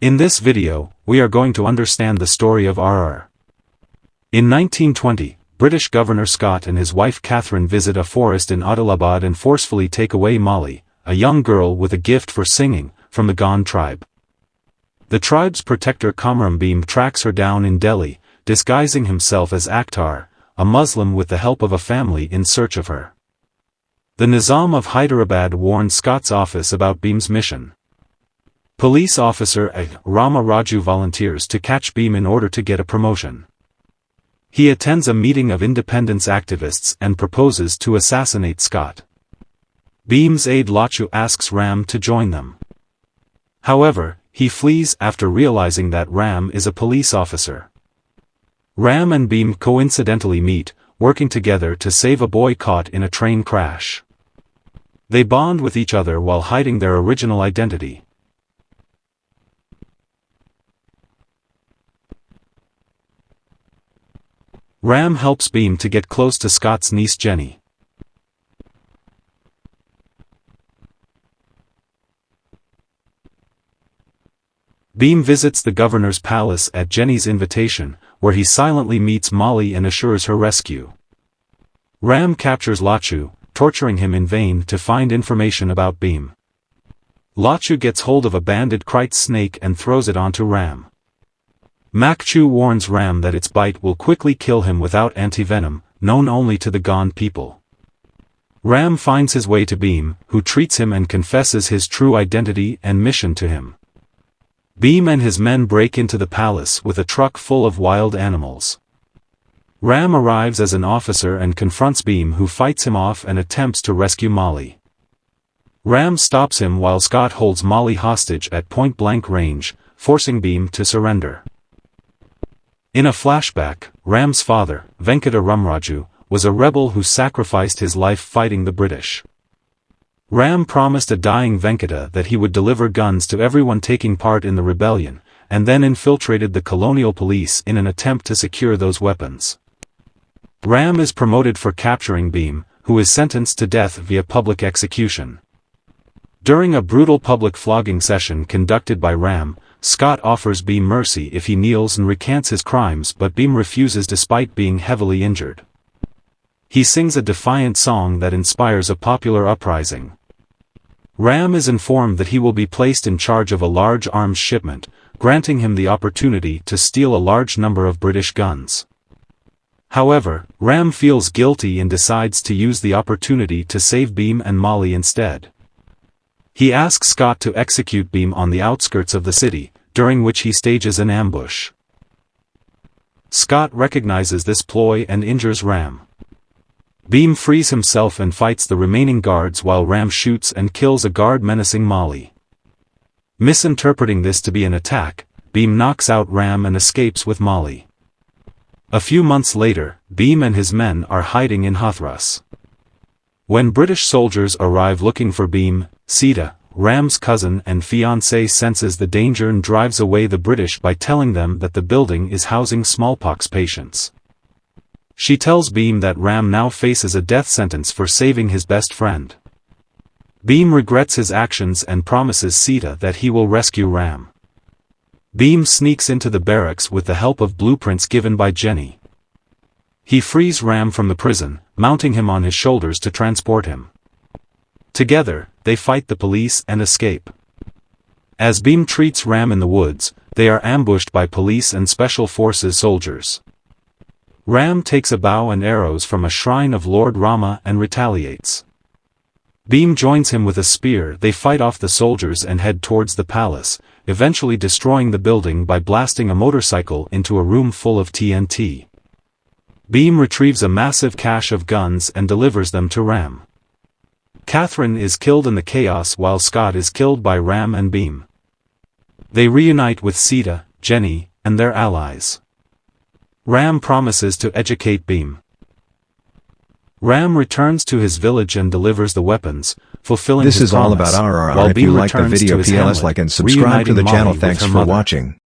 In this video, we are going to understand the story of RRR. In 1920, British Governor Scott and his wife Catherine visit a forest in Adilabad and forcefully take away Molly, a young girl with a gift for singing, from the Gond tribe. The tribe's protector Kamram Bhim tracks her down in Delhi, disguising himself as Akhtar, a Muslim with the help of a family in search of her. The Nizam of Hyderabad warns Scott's office about Bhim's mission. Police officer Rama Raju volunteers to catch Bhim in order to get a promotion. He attends a meeting of independence activists and proposes to assassinate Scott. Bhim's aide Lachu asks Ram to join them. However, he flees after realizing that Ram is a police officer. Ram and Bhim coincidentally meet, working together to save a boy caught in a train crash. They bond with each other while hiding their original identity. Ram helps Bhim to get close to Scott's niece Jenny. Bhim visits the governor's palace at Jenny's invitation, where he silently meets Molly and assures her rescue. Ram captures Lachu, torturing him in vain to find information about Bhim. Lachu gets hold of a banded kite snake and throws it onto Ram. Makchu warns Ram that its bite will quickly kill him without antivenom, known only to the Gond people. Ram finds his way to Bhim, who treats him and confesses his true identity and mission to him. Bhim and his men break into the palace with a truck full of wild animals. Ram arrives as an officer and confronts Bhim, who fights him off and attempts to rescue Molly. Ram stops him while Scott holds Molly hostage at point-blank range, forcing Bhim to surrender. In a flashback, Ram's father, Venkata Ramraju, was a rebel who sacrificed his life fighting the British. Ram promised a dying Venkata that he would deliver guns to everyone taking part in the rebellion, and then infiltrated the colonial police in an attempt to secure those weapons. Ram is promoted for capturing Bhim, who is sentenced to death via public execution. During a brutal public flogging session conducted by Ram, Scott offers Bhim mercy if he kneels and recants his crimes, but Bhim refuses despite being heavily injured. He sings a defiant song that inspires a popular uprising. Ram is informed that he will be placed in charge of a large arms shipment, granting him the opportunity to steal a large number of British guns. However, Ram feels guilty and decides to use the opportunity to save Bhim and Molly instead. He asks Scott to execute Bhim on the outskirts of the city, during which he stages an ambush. Scott recognizes this ploy and injures Ram. Bhim frees himself and fights the remaining guards while Ram shoots and kills a guard menacing Molly. Misinterpreting this to be an attack, Bhim knocks out Ram and escapes with Molly. A few months later, Bhim and his men are hiding in Hathras. When British soldiers arrive looking for Bhim, Sita, Ram's cousin and fiancé, senses the danger and drives away the British by telling them that the building is housing smallpox patients. She tells Bhim that Ram now faces a death sentence for saving his best friend. Bhim regrets his actions and promises Sita that he will rescue Ram. Bhim sneaks into the barracks with the help of blueprints given by Jenny. He frees Ram from the prison, mounting him on his shoulders to transport him. Together, they fight the police and escape. As Bhim treats Ram in the woods, they are ambushed by police and special forces soldiers. Ram takes a bow and arrows from a shrine of Lord Rama and retaliates. Bhim joins him with a spear. They fight off the soldiers and head towards the palace, eventually destroying the building by blasting a motorcycle into a room full of TNT. Bhim retrieves a massive cache of guns and delivers them to Ram. Catherine is killed in the chaos while Scott is killed by Ram and Bhim. They reunite with Sita, Jenny, and their allies. Ram promises to educate Bhim. Ram returns to his village and delivers the weapons, fulfilling his promise. This is all about RRR. While If you Bhim like the returns video, to his please hamlet, like and subscribe to the reuniting channel. Molly Thanks with her for mother. watching.